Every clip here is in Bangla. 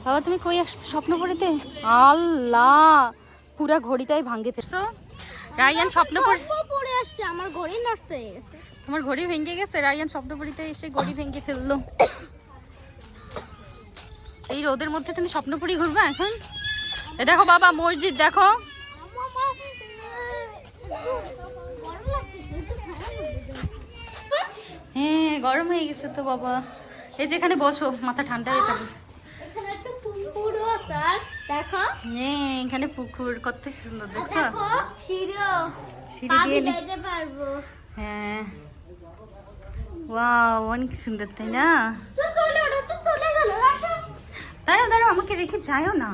বাবা তুমি কই আসছো স্বপ্নপুরীতে? আল্লাহ পুরা ঘড়িটাই ভাঙে ফেলছো। রায়ান স্বপ্নপুরী আসছে, আমার ঘড়ি নষ্ট হয়ে গেছে। তোমার ঘড়ি ভেঙে গেছে? রায়ান স্বপ্নপুরীতে এসে ঘড়ি ভেঙে ফেললো। এই রোদের মধ্যে তুমি স্বপ্নপুরী ঘুরবা এখন? এ দেখো বাবা মসজিদ দেখো। হ্যাঁ গরম হয়ে গেছে তো বাবা। এই যেখানে বসো, মাথা ঠান্ডা হয়ে যাবে। হ্যাঁ এখানে পুকুর কত সুন্দর দেখছো। সিঁড়ি দিয়ে হ্যাঁ ওয়াও অনেক সুন্দর তাই না? দাঁড়াও দাঁড়াও আমাকে রেখে যাইও না।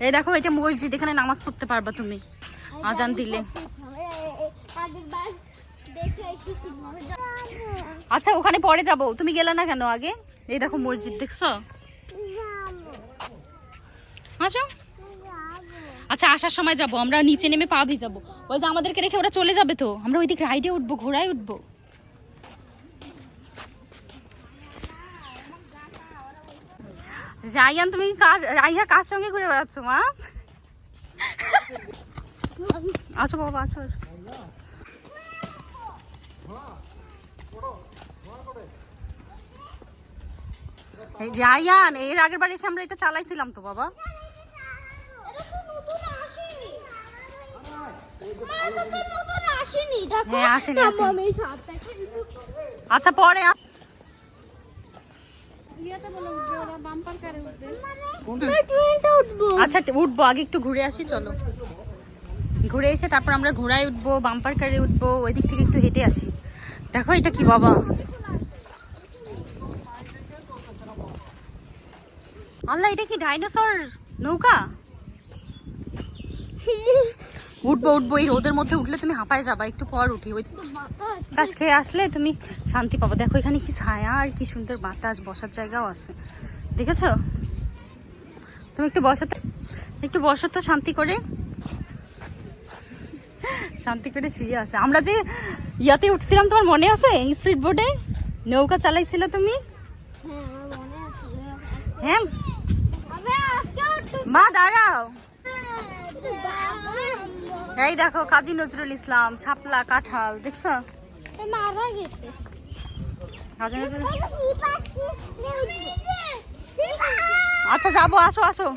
এই দেখো এটা মসজিদ, এখানে নামাজ পড়তে পারবা তুমি আজান দিলে। আচ্ছা ওখানে পরে যাবো, তুমি গেলে না কেন আগে? এই দেখো মসজিদ দেখছো। আসো। আচ্ছা আসার সময় যাবো আমরা, নিচে নেমে পা ভিজাবো। ওই যে আমাদেরকে রেখে ওরা চলে যাবে তো, আমরা ওইদিকে রাইডে উঠবো, ঘোড়ায় উঠবো। রায়ান তুমি রাইহা কার সঙ্গে ঘুরে বেড়াচ্ছ মা? আসো বাবা আসো আসো। এই রায়ান এর আগের বার এসে আমরা এটা চালাইছিলাম তো বাবা। হ্যাঁ আসেনি আসেনি। আচ্ছা পরে আচ্ছা উঠবো, আগে একটু ঘুরে আসি চলো। ঘুরে এসে তারপর আমরা ঘোড়ায় উঠবো, বাম্পার কারে উঠবো, ওই দিক থেকে একটু হেঁটে আসি। দেখো এটা কি বাবা, আল্লাহ এটা কি ডাইনোসর নৌকা? উঠবো উঠবো, এই রোদের মধ্যে উঠলে তুমি হাঁপায় যাবা, একটু পর উঠি। ওই বাতাস খেয়ে আসলে তুমি শান্তি পাবো। দেখো এখানে কি ছায়া আর কি সুন্দর বাতাস, বসার জায়গাও আছে দেখেছো? তুমি একটু বসো তো শান্তি করে, শান্তি করে শুয়ে আছে। আমরা যে ইয়াতে উঠছিলাম তোমার মনে আছে? স্পিড বোটে নৌকা চালাইছিল তুমি? হ্যাঁ মা দাঁড়াও। এই দেখো কাজী নজরুল ইসলাম, শাপলা, কাঁঠাল দেখছো? আচ্ছা যাবো, আসো আসো।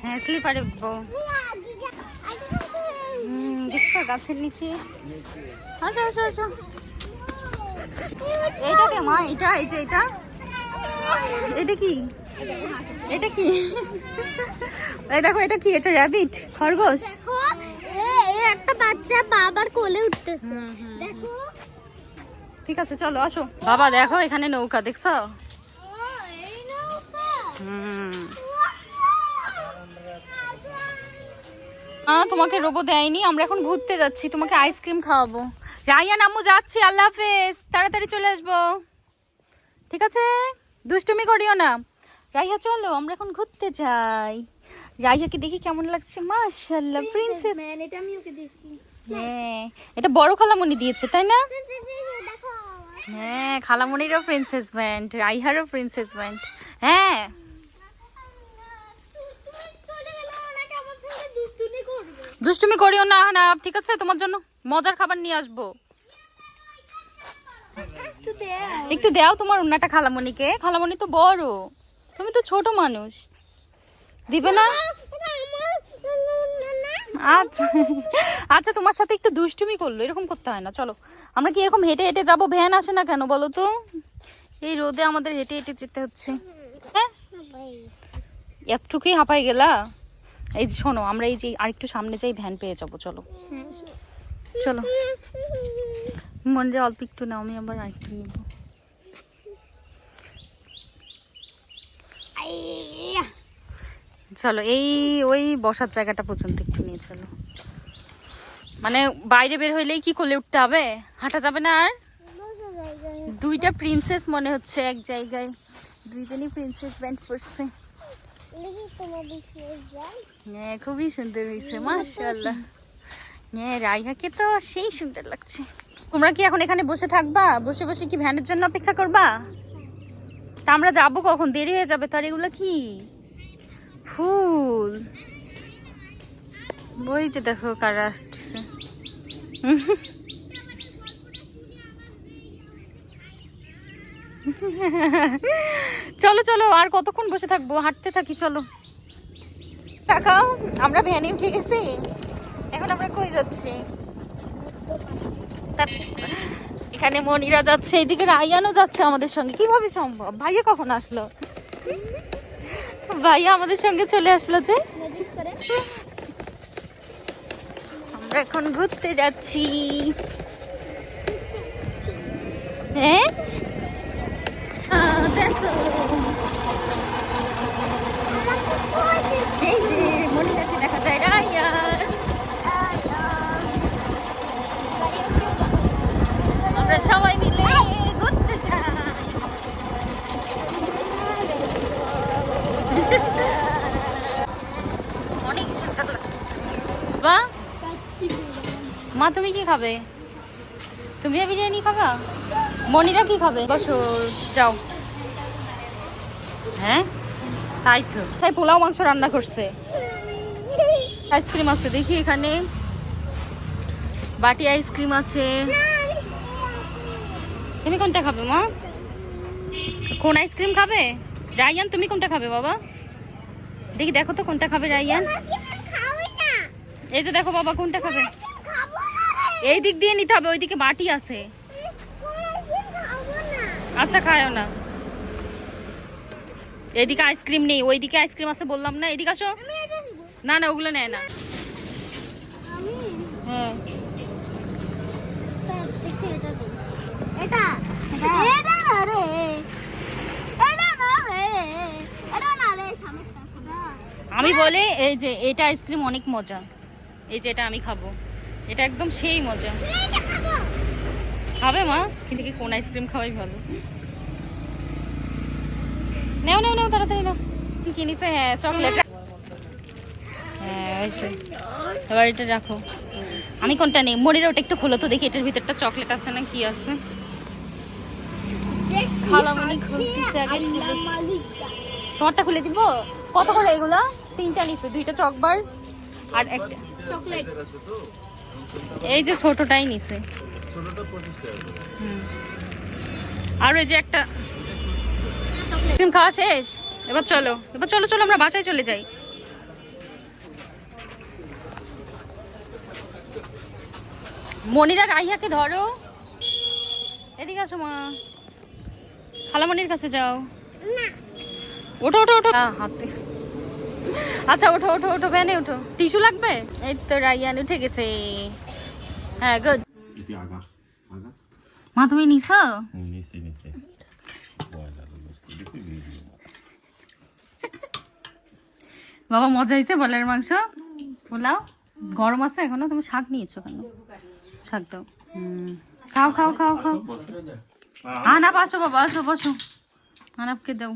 হ্যাঁ স্লিপারে উঠবো। দেখছো গাছের নিচে। আসো আসো আসো। এইটা কে মা? এটা এই যে এটা কি? এটা কি? এই দেখো এটা কি? এটা র্যাবিট, খরগোশ। একটা বাচ্চা বাবার কোলে উঠতেছে দেখো। ঠিক আছে চলো আসো। বাবা দেখো এখানে নৌকা দেখছো? তোমাকে রোবো দেয়নি, আমরা এখন ঘুরতে যাচ্ছি, তোমাকে আইসক্রিম খাওয়াবো। রায়ান আম্মু যাচ্ছি, আল্লাহ হাফেজ, তাড়াতাড়ি চলে আসবো ঠিক আছে? দুষ্টুমি করিও না। রাইহা চলো আমরা এখন ঘুরতে যাই। রাইহাকে দেখি কেমন লাগছে, মাশাআল্লাহ প্রিন্সেস। এটা আমি ওকে দিয়েছি। হ্যাঁ এটা বড় খালামণি দিয়েছে তাই না? হ্যাঁ খালামণিরও প্রিন্সেস ব্যান্ড, রাইহারও প্রিন্সেস ব্যান্ড। হ্যাঁ দুষ্টুমি করিও না না, ঠিক আছে? তোমার জন্য মজার খাবার নিয়ে আসবো। একটু দাও তোমার ওন্নাটা খালামণিকে, খালামণি তো বড়, তুমি তো ছোট মানুষ, দিবে না? আচ্ছা আচ্ছা তোমার সাথে একটু দুষ্টুমি করলো, এরকম করতে হয় না। চলো আমরা কি এরকম হেঁটে হেঁটে যাবো? ভ্যান আসে না কেন বলো তো? এই রোদে আমাদের হেঁটে হেঁটে যেতে হচ্ছে। হ্যাঁ একটুকুই হাঁপাই গেলা। এই যে শোনো আমরা এই যে আরেকটু সামনে যাই, ভ্যান পেয়ে যাবো। চলো চলো মনে অল্প একটু নাও, আমি আবার আরেকটু নেব। চলো এই ওই বসার জায়গাটা পর্যন্ত একটু নিয়ে চলো। মানে বাইরে বের হইলেই কি কোলে উঠতে হবে, হাঁটা যাবে না আর? দুইটা প্রিন্সেস মনে হচ্ছে এক জায়গায়, দুইজনই প্রিন্সেস ব্যান্ড পরছে। হ্যাঁ খুবই সুন্দর হয়েছে মাশাআল্লাহ। হ্যাঁ রাইহাকে তো সেই সুন্দর লাগছে। তোমরা কি এখন এখানে বসে থাকবা? বসে বসে কি ভ্যানের জন্য অপেক্ষা করবা? তা আমরা যাবো কখন? দেরি হয়ে যাবে। তার এগুলো কি ফুল? ওই যে দেখো কারা আসতেছে। চলো চলো, আর কতক্ষণ বসে থাকবো? হাঁটতে থাকি, চলো। কাকাও, আমরা ভ্যানে উঠে গেছি। এখন আমরা কই যাচ্ছি? এখানে মনিরা যাচ্ছে, এইদিকে রায়ানও যাচ্ছে আমাদের সঙ্গে। কিভাবে সম্ভব? ভাইয়া কখন আসলো? ভাইয়া আমাদের সঙ্গে চলে আসলো যে। আমরা এখন ঘুরতে যাচ্ছি। হ্যাঁ দেখো, এই যে মনিরাকে দেখা যায়। রায়ান, আমরা সবাই মিলে ঘুরতে যাই। অনেক সুন্দর লাগছে। বাহ, মা তুমি কি খাবে? তুমিও বিরিয়ানি খাবা? মনিরা কি খাবে? বসো, যাও। হ্যাঁ তাই তো, তাই পোলাও মাংস রান্না করছে। আইসক্রিম আছে দেখি এখানে, বাটি আইসক্রিম আছে। তুমি কোনটা খাবে মা? কোন আইসক্রিম খাবে? রায়ান তুমি কোনটা খাবে বাবা? দেখি, দেখো তো কোনটা খাবে রায়ান। এই যে দেখো বাবা, কোনটা খাবে? এই দিক দিয়ে নিতে হবে, ওইদিকে বাটি আছে। আচ্ছা খায়ও না। এদিকে আইসক্রিম নেই, ওইদিকে আইসক্রিম আছে বললাম না। এদিকে আসো। না না, ওগুলো নেয় না। হ্যাঁ আমি বলে, এই যে এটা আইসক্রিম অনেক মজা। এই যে এটা আমি খাবো, এটা একদম সেই মজা। খাবে মা? কিন্তু কি কোন আইসক্রিম খাওয়াই ভালো? নেও নেও নেও, তাড়াতাড়ি নাও। কিনিছে? হ্যাঁ চকলেট। হ্যাঁ এবার এটা রাখো। আমি কোনটা নেই? মনিরা ওটা একটু খোলো তো দেখি, এটার ভিতরটা চকলেট আছে না কি আছে। খালামণি খুলতেছে আগে। তোমারটা খুলে দিব। কত করে এগুলা? 3টা নিছে, 2টা চকবার আর একটা চকলেট। এই যে ছোটটাই নিছে। আর ওই যে একটা আইসক্রিম খাওয়া শেষ। এবার চলো, এবার চলো চলো, আমরা বাসায় চলে যাই। মনিরা রাইহাকে ধরো, এদিকে আসো মা। খালামণির কাছে যাও। ওঠো ওঠো ওঠো হাতে। আচ্ছা ওঠো ওঠো ওঠো, ভ্যানে ওঠো। টিস্যু লাগবে? এই তো রাইয়ান উঠে গেছে। হ্যাঁ গুড। মা তুমি নিছো? বাবা মজা হয়েছে বলের মাংস? পোলাও গরম আছে এখনো? তুমি শাক নিয়েছো কেন? শাক দাও। খাও খাও খাও খাও। আনাপ আসো বাবা, আসো বসো। আনাপকে দাও।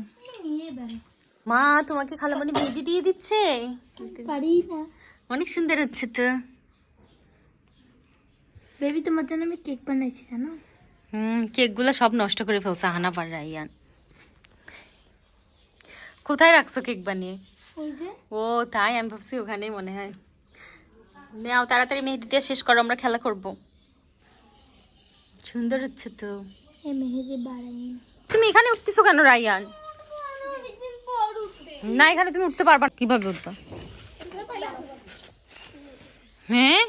মা তোমাকে খালামণি ভেজে দিয়ে দিচ্ছে। পারি না। অনেক সুন্দর হচ্ছে তো। বেবি তোমার জন্য আমি কেক বানাইছি জানো? কেক গুলা সব নষ্ট করে ফেলছে আহনাপ আর রাইয়ান। কোথায় রাখছো কেক বানিয়ে? ওই যে। ও তাই, আমি ভাবছি ওখানেই মনে হয়। নাও তাড়াতাড়ি মেহেদি দিয়ে শেষ করো, আমরা খেলা করব। সুন্দর হচ্ছে তো। এই মেহেদি বাড়াই। তুমি এখানে উঠতেছো কেন রাইয়ান? না এখানে তুমি উঠতে পারবা না। কিভাবে উঠবা? হ্যাঁ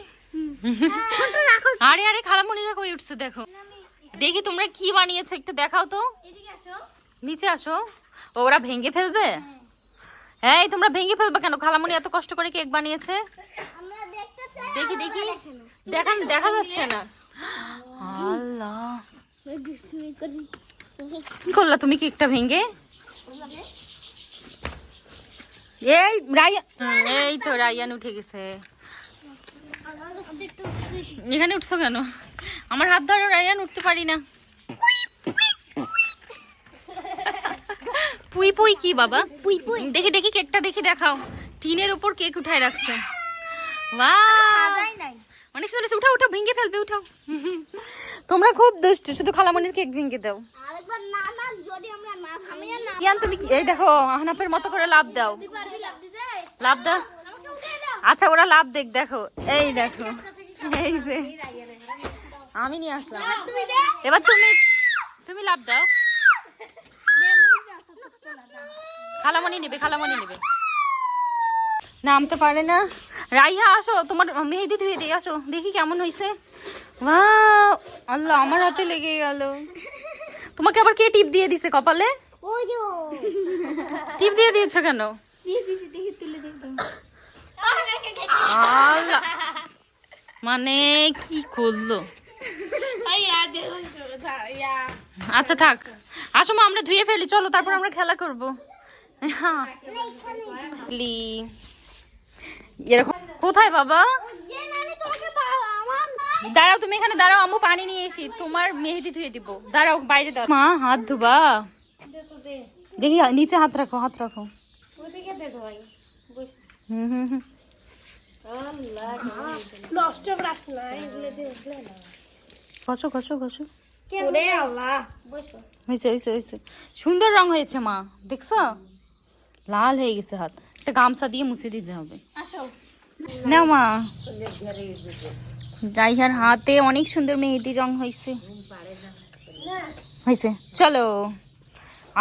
আরে আরে, খালামণিরা কই উঠছে দেখো। দেখি তোমরা কি বানিয়েছো একটু দেখাও তো। নিচে আসো। ওরা ভেঙে ফেলবে? হ্যাঁ তোমরা ভেঙে ফেলবে কেন? খালামণি এত কষ্ট করে কেক বানিয়েছে। দেখি দেখি, দেখা যাচ্ছে না। আল্লাহ, কি করলা তুমি কেকটা ভেঙে? এই রাইয়ান, এই তো রাইয়ান উঠে গেছে। এখানে উঠছো কেন? আমার হাত ধরো রাইয়ান, উঠতে পারি না। পুই পুই কি বাবা? পুই পুই। দেখি দেখি কেকটা দেখি, দেখাও। টিনের উপর কেক উঠায় রাখছে। বাহ সাজাই নাই। অনেক সুন্দর। উঠো উঠো, ভেঙে ফেলবে, উঠাও। তোমরা খুব দুষ্ট, শুধু খালামণির কেক ভেঙে দাও। আরেকবার না না, যদি আমরা না ইয়ান তুমি এই দেখো আহনাফের মতো করে লাভ দাও, লাভ দাও। আচ্ছা ওরা লাভ দেখ, দেখো এই দেখো, এই যে আমি নিয়ে আসলাম, এবার তুমি তুমি লাভ দাও। খালামণি নেবে, খালামণি নেবে, নামতে পারে না। রাইহা আসো, তোমার মেহেদি ধুয়ে দিয়ে আসো, দেখি কেমন হয়েছে। ওয়াও, আল্লাহ আমার হাতে লেগে গেল। তোমাকে আবার কে টিপ দিয়ে দিছে কপালে? টিপ দিয়ে দিয়েছো কেন? আল্লাহ, মানে কি করলো? আচ্ছা থাক, আসো মা আমরা ধুয়ে ফেলি, চলো তারপর আমরা খেলা করবো। এরকম কোথায় বাবা? দাঁড়াও তুমি এখানে দাঁড়াও, আম্মু পানি নিয়ে এসি, তোমার মেহেদি ধুয়ে দিব। দাঁড়াও বাইরে দাঁড়াও। মা হাত ধুবা, দেখি নিচে হাত রাখো, হাত রাখো। ঘষো ঘষো ঘষো, হয়েছে হয়েছে হয়েছে, সুন্দর রং হয়েছে মা, দেখছো লাল হয়ে গেছে হাত। একটা গামছা দিয়ে মুছে দিতে হবে। না মা, রাইহার হাতে অনেক সুন্দর মেহেদি রং হয়েছে, হয়েছে। চলো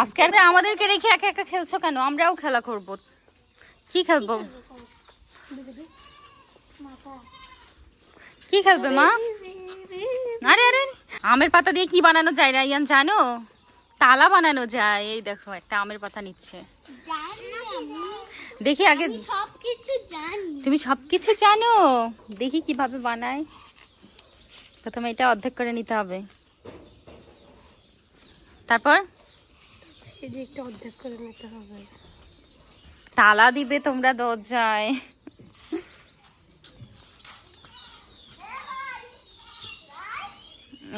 আজকে আর আমাদেরকে রেখে একা একা খেলছো কেন? আমরাও খেলা করব। কি খেলবো? কি খেলবে মা? আরে আরে, আমের পাতা দিয়ে কি বানানো যায় রাইয়ান জানো? তালা বানানো যায়। এই দেখো একটা আমের পাতা নিচ্ছে, দেখি আগে। তুমি সবকিছু জানো? দেখি কিভাবে বানায়। প্রথমে এটা অর্ধেক করে নিতে হবে, তারপর অর্ধেক করে নিতে হবে। তালা দিবে তোমরা দরজায়।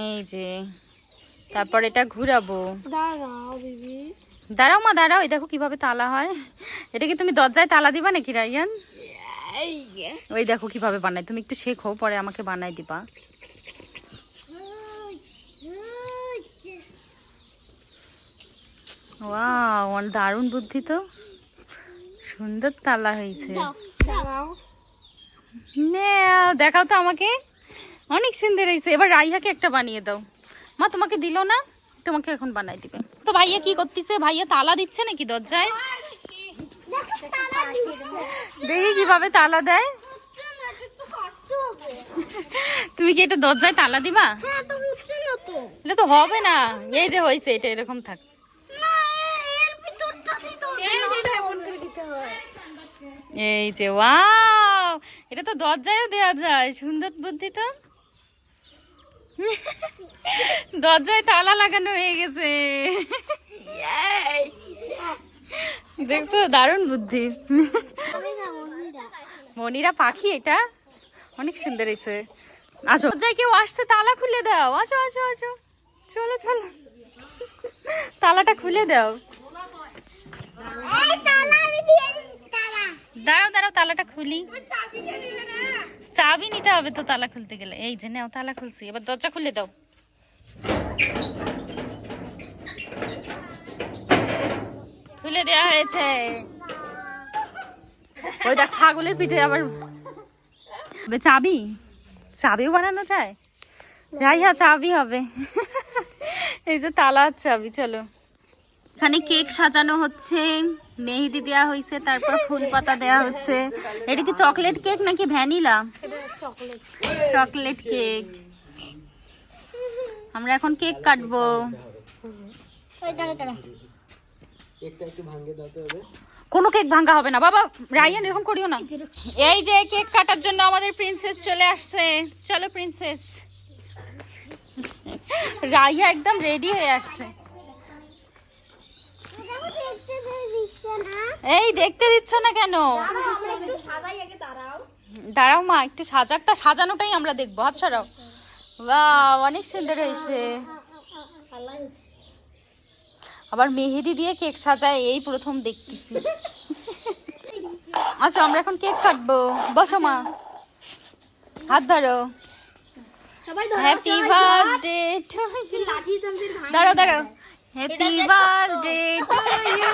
এই যে তারপর এটা ঘুরাবো। দাঁড়াও মা দাঁড়াও, এই দেখো কিভাবে তালা হয়। এটা কি তুমি দরজায় তালা দিবা নাকি রাইয়ান? ওই দেখো কিভাবে বানায়, তুমি একটু শেখো, পরে আমাকে বানাই দিবা। ওয়াও, দারুণ বুদ্ধি তো, সুন্দর তালা হয়েছে। দেখাও তো আমাকে, অনেক সুন্দর হয়েছে। এবার রাইহাকে একটা বানিয়ে দাও। মা তোমাকে দিল না, তোমাকে এখন বানাই দিবে। তো ভাইয়া কি করতেছে? ভাইয়া তালা দিচ্ছে নাকি দরজায়? দেখি কিভাবে তালা দেয়। তুমি কি এটা দরজায় তালা দিবা? এটা তো হবে না। এই যে হয়েছে, এটা এরকম থাক। এই যে ওয়াও, এটা তো দরজায়ও দেওয়া যায়, সুন্দর বুদ্ধি তো। দরজায় তালা লাগানো হয়ে গেছে, দেখছো দারুণ বুদ্ধি। মনিরা পাখি, এটা অনেক সুন্দর হয়েছে। আসো, দরজায় কেউ আসছে, তালা খুলে দাও। আসো আসো আসো, চলো চলো, তালাটা খুলে দাও। দাঁড়াও দাঁড়াও, তালাটা খুলি। চাবি নিতে হবে তো তালা খুলতে গেলে। এই যে নাও, তালা খুলছি, এবার দরজা খুলে দাও। খুলে দেওয়া হয়েছে। ওই দেখ ছাগলের পিঠে আবার চাবি, চাবিও বানানো যায়। রাইহা চাবি হবে। এই যে তালার চাবি। চলো, এখানে কেক সাজানো হচ্ছে, মেহেদি দেওয়া হয়েছে, তারপর ফুল পাতা দেওয়া হচ্ছে। এটা কি চকলেট কেক নাকি ভ্যানিলা? Chocolate cake. আমরা এখন কেক কাটবো। কোনো কেক ভাঙা হবে না বাবা, রাইয়ান এরকম করিও না। এই যে কেক কাটার জন্য আমাদের প্রিন্সেস চলে আসছে। চলো প্রিন্সেস। রাইয়া একদম রেডি হয়ে আসছে। এই দেখতে দিচ্ছ না কেন? দাঁড়াও মা, একটু সাজাক, তা সাজানোটাই আমরা দেখবো। হাত সরাও। বাহ, অনেক সুন্দর হয়েছে। আবার মেহেদি দিয়ে কেক সাজায়, এই প্রথম দেখতেছি। আচ্ছা আমরা এখন কেক কাটবো। বসো মা, হাত ধরো। Happy birthday to you. দাঁড়াও দাঁড়াও, হ্যাপি বার্থডে টু ইউ।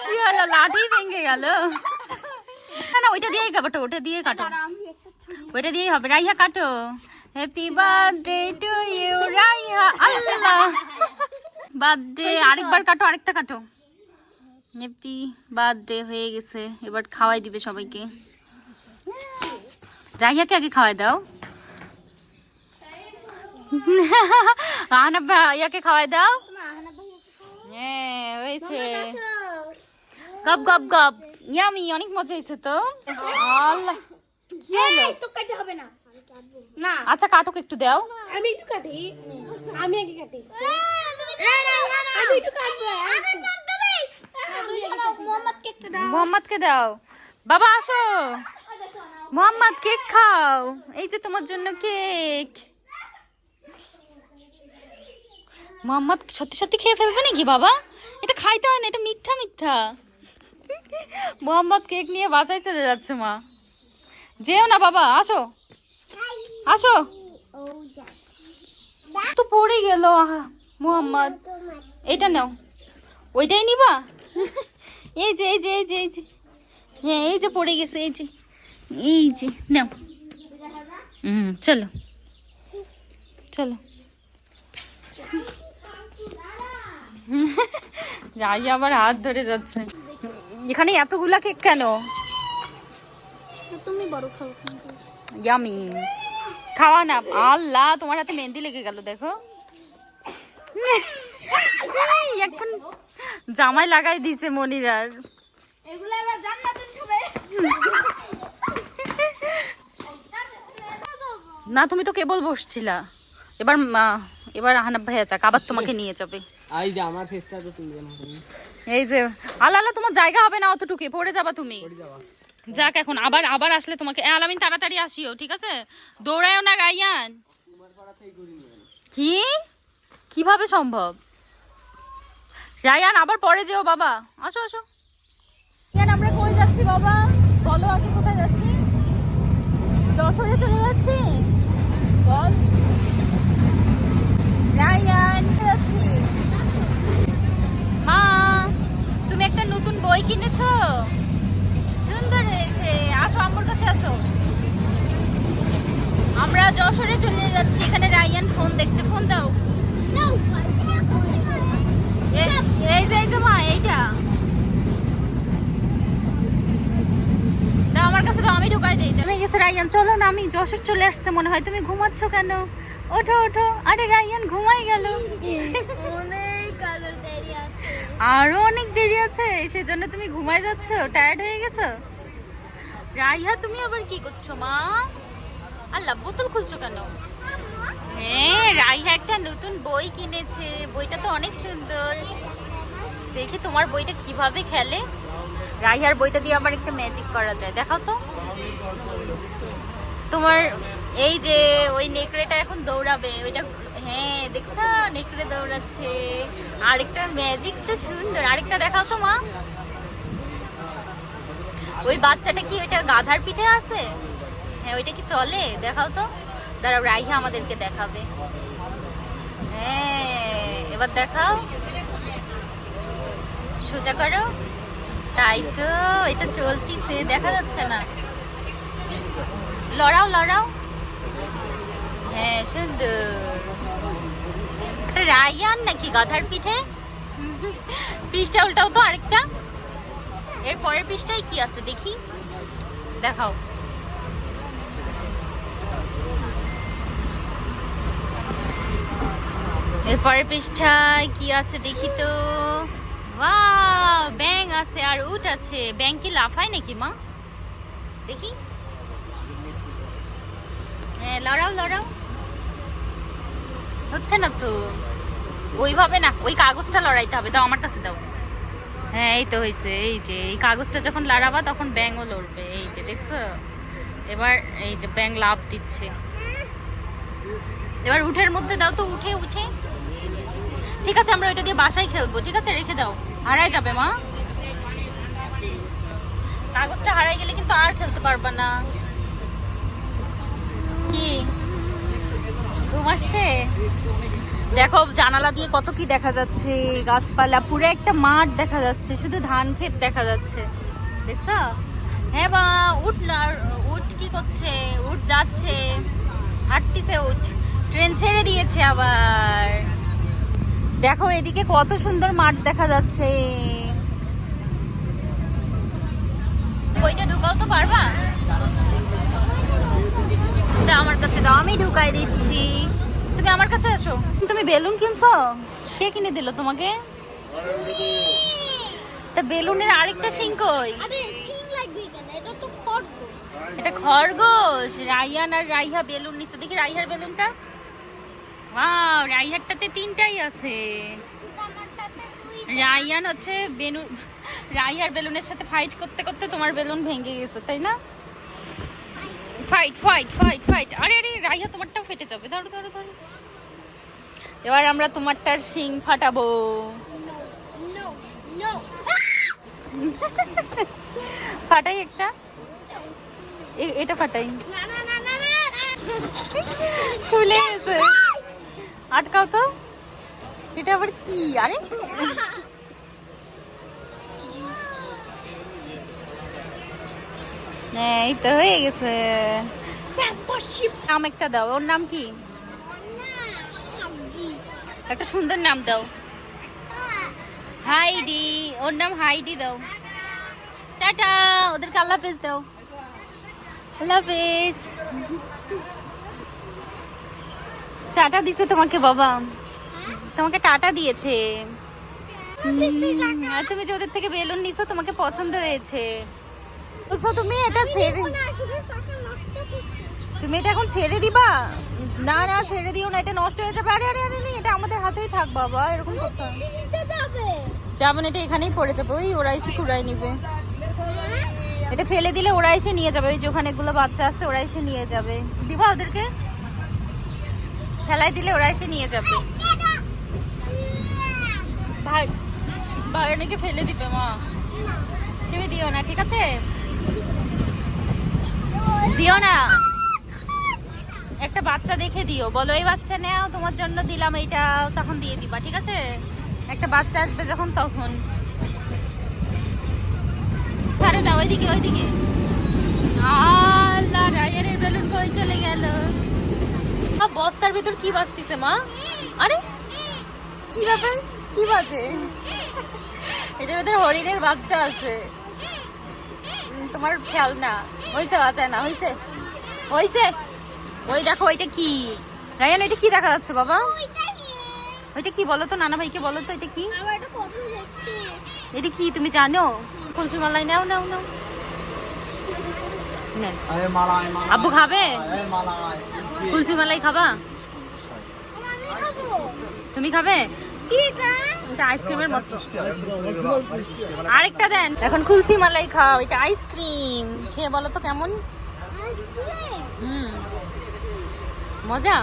কি হলো, লাঠি ভেঙে গেল? না না, ওইটা দিয়েই কাটো, ওটা দিয়ে কাটো, ওইটা দিয়েই হবে। রাইহা কাটো। Happy birthday to you Raiha. আল্লাহ, বার্থডে আরেকবার কাটো, আরেকটা কাটো। হ্যাপি বার্থডে হয়ে গেছে, এবার খাওয়াই দিবে সবাইকে। রাইহাকে আগে খাওয়াই দাও। আহনাব ভাইয়াকে খাওয়াই দাও। হ্যাঁ হয়েছে, গপ গপ গপ। ইয়ামি, অনেক মজা হয়েছে তো। আল্লাহ, কি হলো? তো কাটতে হবে না। না, আচ্ছা কাটুক, একটু দাও। আমি একটু কাটি, আমি আগে কাটি। আমি একটু কাটবো। মোহাম্মদ কেকটা দাও। মোহাম্মদকে দাও। বাবা আসো, মোহাম্মদ কেক খাও। এই যে তোমার জন্য কেক। মোহাম্মদ সত্যি সত্যি খেয়ে ফেলবে নাকি বাবা? এটা খাইতে হয় না, এটা মিথ্যা মিথ্যা। মোহাম্মদ কেক নিয়ে বাসায় চলে যাচ্ছে। মা যেও না বাবা, আসো আসো। তো পড়ে গেল মোহাম্মদ। এটা নাও, ওইটাই নিবা? এই যে এই যে এই যে এই যে, হ্যাঁ এই যে পড়ে গেছে, এই যে এই যে নাও। চলো চলো। রাই আবার হাত ধরে যাচ্ছে। এখানে এতগুলা কেক কেন? তুমি বড় খাও। ইয়ামি, খাওয়া না। আল্লাহ, তোমার হাতে মেহেন্দি লেগে গেল দেখো। এখন জামাই লাগাই দিছে মনিরার। এগুলা এবার জান্নাতুন খাবে। না, তুমি তো কেবল বসছিলা। এবার এবার আহনাব ভাইয়া যাক, আবার তোমাকে নিয়ে যাবে। এই যে আমার ফেসটা তো তুলবে না তুমি। এই যে আল্লাহ আল্লাহ, তোমার জায়গা হবে না অতটুকু, পড়ে যাবা তুমি। যাক, এখন আবার আবার আসলে তোমাকে আলামিন তাড়াতাড়ি আসিও, ঠিক আছে? দৌড়ায়ও না রাইয়ান। কি কিভাবে সম্ভব? রাইয়ান আবার পরে যেও বাবা। আসো আসো। রাইয়ান, আমরা কই যাচ্ছি বাবা? বলো আগে, কোথায় যাচ্ছি? যশোরে চলে যাচ্ছি। বল রাইয়ান, যাচ্ছি। মা, তুমি একটা নতুন বই কিনেছো? সুন্দর হয়েছে। আসো আমার কাছে আসো। আমরা যশোরে চলে যাচ্ছি। এখানে রাইয়ান ফোন দেখছে, ফোন দাও। এই যে এই যে মা, এইটা দাও আমার কাছে, দাও, আমি ঢুকাই দিই। তুমি গেছে রাইয়ান, চলো না, আমি যশোর চলে আসছে মনে হয়। তুমি ঘুমাচ্ছ কেন? ওঠো ওঠো। আরে রাইয়ান ঘুমাই গেল। আরো অনেক দেরি আছে, সেজন্য তুমি ঘুমাই যাচ্ছ? টায়ার্ড হয়ে গেছো? রাইহা, তুমি আবার কি করছো মা? আল্লাহ, বোতল খুলছো কেন? হ্যাঁ, রাইহা একটা নতুন বই কিনেছে। বইটা তো অনেক সুন্দর। দেখি তোমার বইটা কিভাবে খেলে। রাইহার বইটা দিয়ে আবার একটা ম্যাজিক করা যায়, দেখাও তো। তোমার এই যে ওই নেকড়েটা এখন দৌড়াবে, ওইটা। হ্যাঁ দেখছো, নেকড়ে দৌড়াচ্ছে। আরেকটা ম্যাজিক তো সুন্দর, আরেকটা দেখাও তো মা। ওই বাচ্চাটা কি ওইটা গাধার পিঠে আছে? হ্যাঁ, ওইটা কি চলে? দেখাও তো। দাঁড়াও, রাইহা আমাদেরকে দেখাবে। হ্যাঁ, এবার দেখাও, সোজা করো। তাই তো, এটা চলতিছে, দেখা যাচ্ছে না। লড়াও লড়াও। হ্যাঁ সুন্দর। রাইয়ান নাকি গাধার পিঠে? পৃষ্ঠা উল্টাও তো আরেকটা। এর পরের পৃষ্ঠায় কি আছে দেখি, দেখাও। এর পরের পৃষ্ঠায় কি আছে দেখি তো। বাহ, ব্যাঙ আছে আর উট আছে। ব্যাঙ কি লাফায় নাকি মা? দেখি। হ্যাঁ, লড়াও লড়াও। হচ্ছে না তো, ওইভাবে না, ওই কাগজটা লড়াইতে হবে। দাও আমার কাছে দাও। হ্যাঁ এই তো হয়েছে। এই যে এই কাগজটা যখন লড়াবা তখন ব্যাঙও লড়বে। এই যে দেখছো, এবার এই যে ব্যাঙ লাফ দিচ্ছে। এবার উঠের মধ্যে দাও তো, উঠে উঠে। ঠিক আছে, আমরা ওইটা দিয়ে বাসায় খেলবো। ঠিক আছে, রেখে দাও, হারায় যাবে মা। কাগজটা হারাই গেলে কিন্তু আর খেলতে পারবা না। কি ঘুম আসছে? দেখো জানালা দিয়ে কত কি দেখা যাচ্ছে, গাছপালা, পুরো একটা মাঠ দেখা যাচ্ছে, শুধু ধান ক্ষেত দেখা যাচ্ছে, দেখছো? হ্যাঁ বা উঠ না, উঠ কি করছে, উঠ যাচ্ছে, হাঁটতিছে, উঠ ট্রেন ছেড়ে দিয়েছে আবার। দেখো এদিকে কত সুন্দর মাঠ দেখা যাচ্ছে। বইটা ঢুকাও তো পারবা? এটা আমার কাছে দাও, আমি ঢুকাই দিচ্ছি। তুমি আমার কাছে আসো। তুমি বেলুন কিনছো? কে কিনে দিল তোমাকে? তা বেলুনের আরেকটা শিং কই? আরে শিং লাগবে কেন? এটা তো খরগোশ। এটা খরগোশ। রাইয়ান আর রাইহা বেলুন নিচ্ছে, দেখি রাইহার বেলুনটা। ওয়াও, রাইহারটাতে 3টাই আছে। আমারটাতে দুইটা। রাইয়ান হচ্ছে বেলুন, রাইহার বেলুনের সাথে ফাইট করতে করতে তোমার বেলুন ভেঙে গেছে, তাই না? Fight fight fight fight. আরে আরে রাইহা তোমারটাও ফেটে যাবে, ধরো ধরো ধরো। এবার আমরা তোমারটার শিং ফাটাবো। No no. ফাটাই একটা, এটা ফাটাই। না না না না না। খুলে গেছে, আটকাও তো। এটা আবার কি? আরে এই তো হয়ে গেছে। নাম একটা দাও, ওর নাম কি? একটা সুন্দর নাম দাও। হাইডি, ওর নাম হাইডি দাও। টাটা, ওদেরকে আল্লাহ হাফেজ দাও। আল্লাহ হাফেজ। টাটা দিছে তোমাকে বাবা, তোমাকে টাটা দিয়েছে। আর তুমি যে ওদের থেকে বেলুন নিছো, তোমাকে পছন্দ হয়েছে। বলছো তুমি এটা ছেড়ে, তুমি এটা এখন ছেড়ে দিবা? না না ছেড়ে দিও না, এটা নষ্ট হয়ে যাবে। আরে আরে আরে এটা আমাদের হাতেই থাক বাবা, এরকম করতে হয়। যাবে না, এটা এখানেই পড়ে যাবে, ওই ওরা এসে কুড়াই নিবে। এটা ফেলে দিলে ওরা এসে নিয়ে যাবে, ওই যে ওখানে এগুলো বাচ্চা আছে, ওরা এসে নিয়ে যাবে। দিবা ওদেরকে? ফেলাই দিলে ওরা এসে নিয়ে যাবে। ভাই ভাই অনেকে ফেলে দিবে মা, তুমি দিও না, ঠিক আছে? দিও না, একটা বাচ্চা দেখে দিও, বলো এই বাচ্চা নাও, তোমার জন্য দিলাম এইটা, তখন দিয়ে দিবা, ঠিক আছে? একটা বাচ্চা আসবে যখন, তখন। আরে দাও ওইদিকে, ওইদিকে। আল্লাহ, রায়ানের বেলুন কই চলে গেল? বস্তার ভিতর কি বাজতিছে মা? আরে কি ব্যাপার, কি বাজে? এটার ভিতরে হরিণের বাচ্চা আছে, তোমার খেয়াল না হয়েছে? বাঁচায় না, হয়েছে হয়েছে। ওই দেখো, ওইটা কি রায়ান? ওইটা কি দেখা যাচ্ছে বাবা? ওইটা কি বলো তো, নানা ভাইকে বলো তো, এটা কি? এটা কি তুমি জানো? কুলফি মালাই নাও নাও নাও। নেন। আব্বু খাবে কুলফি মালাই? খাবা? তুমি খাবে? এটা আইসক্রিমের মতো, আরেকটা দেন। এখন কুলফি মালাই খাও, এটা আইসক্রিম। খেয়ে বলো তো কেমন? মজা?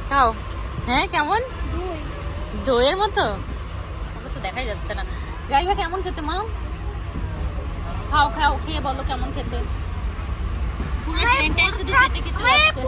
খাও। হ্যাঁ কেমন? দইয়ের মতো? ওটা তো দেখাই যাচ্ছে না। রাইহা কেমন খেতে মা? খাও খাও, খেয়ে বলো কেমন খেতে। পুরো ট্রেনটাই শুধু খেতে খেতে যাচ্ছে।